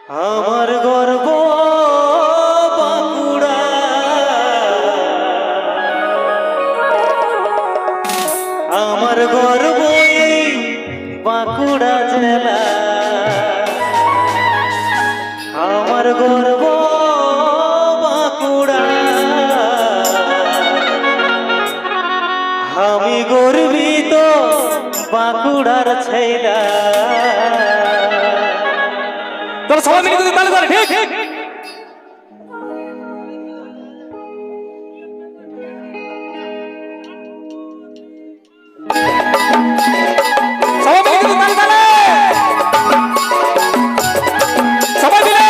আমার গর্ব বাঁকুড়া, আমার গর্ব এই বাঁকুড়া জেলা, আমার গর্ব বাঁকুড়া, আমি গর্বিত বাঁকুড়ার ছেলা। তোরা সবাই মিলে যদি তালে তালে ঠিক সবাই মিলে যদি তালে তালে সবাই মিলে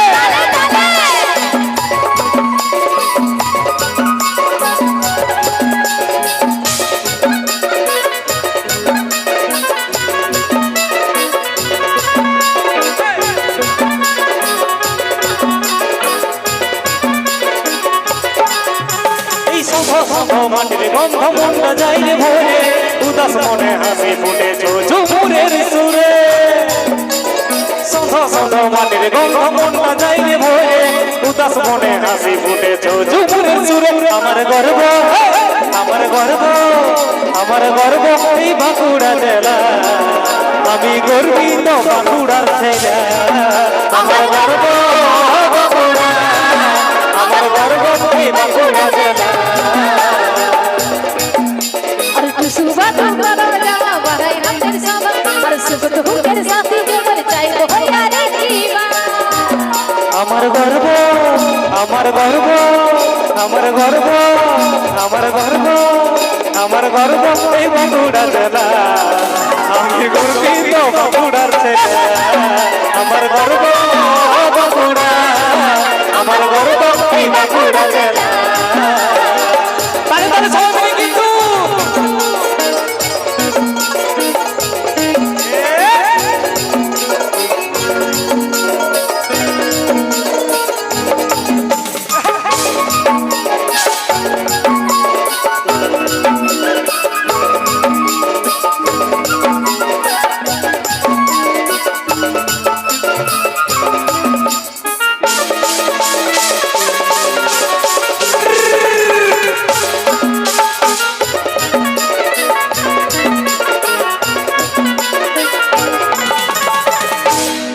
মাটির গন্ধ মনটা যাইলে ভরে, উদাস মনে হাসি ফুটেছো ঝুমুরের সুরে। সন্ধ সন্ধ মাটির গন্ধ মনটা যাইলে ভরে, উদাস মনে হাসি ফুটেছো ঝুমুরের সুরে। আমার গর্ব, আমার গর্ব, আমার গর্ব এই বাঁকুড়া জেলা, আমি গর্বিত বাঁকুড়ার ছেলে। আমার গর্ব বাঁকুড়া, আমার গর্ব এই বাঁকুড়া জেলা। सुबह तो करो जावा बहाई हम तेरे सावा और सुबह तो तेरे साथी जो मर जाए वो है यारे जीवा। আমার গর্ব, আমার গর্ব, আমার গর্ব, আমার গর্ব, আমার গর্ব এই বাঁকুড়া জেলা, আমি গর্বিত বাঁকুড়ার ছেলে। আমার গর্ব বাঁকুড়া, আমার গর্ব এই বাঁকুড়া জেলা। তাহলে তাহলে সবাই মিলে কিন্তু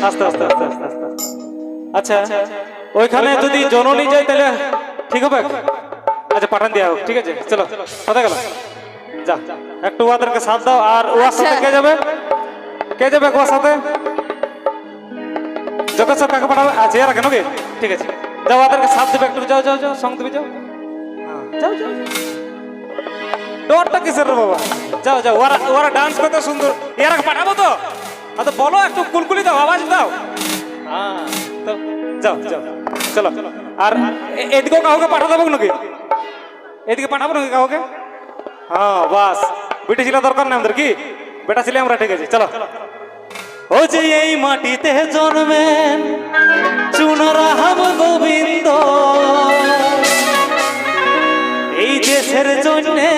আস্তে আস্তে আস্তে আস্তে আস্তে। আচ্ছা ওইখানে যদি জননী যায় তাহলে ঠিক হবে? আচ্ছা পাঠান দেওয়া হোক, ঠিক আছে চলো কোথায় গেল? যা একটু ওদেরকে সাথ দাও। আর ওর সাথে কে যাবে? কে যাবে ওর সাথে? যোগেশ্বর কাকে পাঠাবে? আচ্ছা এরা কেন গে? ঠিক আছে যাও ওদেরকে সাথ দেবে একটু। যাও যাও যাও সঙ্গ তুমি যাও, যাও যাও। ডরটা কিসের রে বাবা? যাও যাও, ওরা ওরা ডান্স করতে সুন্দর, এরা পাঠাবো তো। আচ্ছা বলো একটু কুলকুলি দাও, আওয়াজ দাও। হ্যাঁ তো যাও যাও চলো। আর এদিকেও কাউকে পাঠা দেবো নাকি? এদিকে পাঠাবো নাকি কাউকে? হ্যাঁ বাস, বেটা ছিল দরকার নেই আমাদের, কি বেটা ছিলে আমরা, ঠিক আছে চলো। ও যে এই মাটিতে জন্মেন চুনরাম গোবিন্দ, এই দেশের জন্যে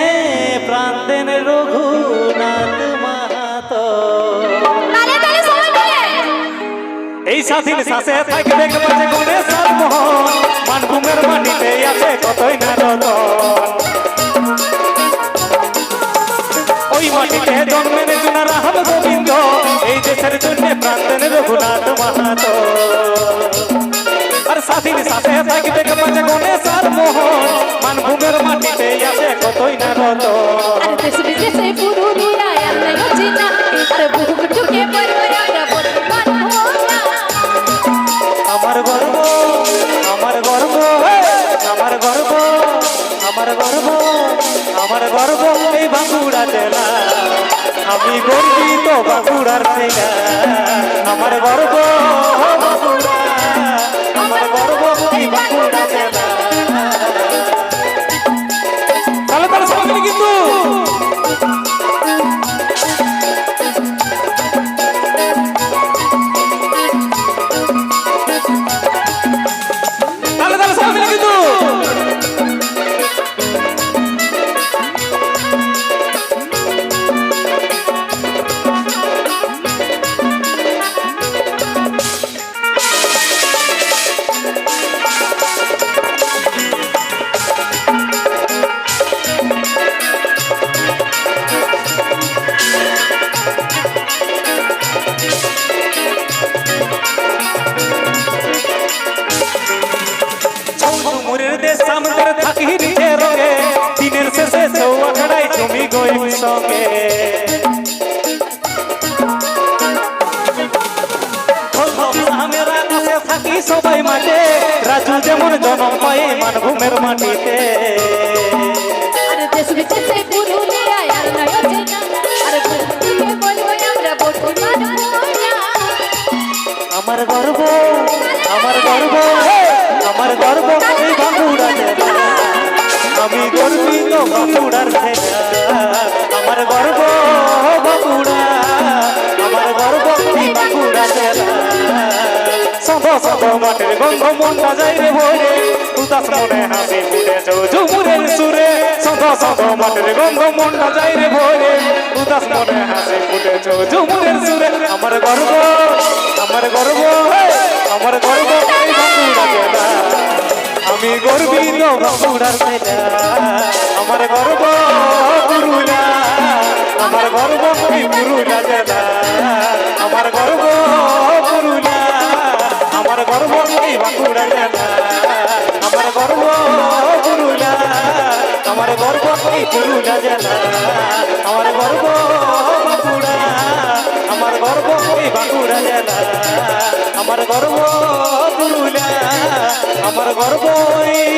প্রাণ দেন রঘুনাথ মাহাতো। এই স্বাধীন শ্বাসে থাকবে বাজে গুণে সাতমোহন, মানভূমের মাটিতে আছে কতই না রতন। ওই মাটিতে জন্মেন চুনরাম গোবিন্দ, এই দেশের জন্য প্রাণ দেন রঘুনাথ মাহাতো। আর স্বাধীন শ্বাসে থাকবে বাজে গুণে সাতমোহন, মানভূমের মাটিতে আছে কতই না রতন। আর দেশ বিদেশে পুরুলিয়া আর নাই চিনা, আর বুক ঢুকে পড়বে আর বলবান হোনা। আমার গর্ব, আমার গর্ব, আমার গর্ব, আমার গর্ব, আমার গর্ব এই বাঁকুড়া জেলা, আমি গর্বিত বাঁকুড়ার ছেলে। আমার গর্ব বাঁকুড়া, আমার গর্ব এই বাঁকুড়া জেলা। তাহলে তাহলে সবাই মিলে কিন্তু তাহলে তাহলে সবাই মিলে কিন্তু সঙ্গে আমের আকাশে থাকি সবাই মাঠে রাজু যেমন জনম পায় মানভূমের মাটিতে আর দেশ বিদেশে পুরুলিয়ায় আর নয় চেনা আর বন্ধুকে বলবো আমরা বটু মানবো না আমার গর্ব আমার গর্ব আমার গর্ব এই বাঁকুড়া জেলা আমি গর্বিত বাঁকুড়ার ছেলে আমার গর্ব বাঁকুড়া আমার গর্ব এই বাঁকুড়া জেলা সব সব মাঠের গন্ধ মনটা যাই রে ভরে উদাস মনে হাসি ফুটে ঝুমুরের সুরে সব সব মাঠের গন্ধ মনটা যাই রে ভরে উদাস মনে হাসি ফুটে ঝুমুরের সুরে আমার গর্ব আমার গর্ব আমার গর্ব এই বাঁকুড়া জেলা আমি গর্বিত বাঁকুড়ার ছেলে আমার গর্ব পুরুলিয়া আমার গর্ব এই পুরুলিয়া জেলা আমার গর্ব পুরুলিয়া আমার গর্ব এই বাঁকুড়া জেলা আমার গর্ব পুরুলিয়া আমার গর্ব এই পুরুলিয়া জেলা আমার গর্ব বাঁকুড়া আমার গর্ব এই বাঁকুড়া জেলা আমার গর্ব পুরুলিয়া আমার গর্ব এই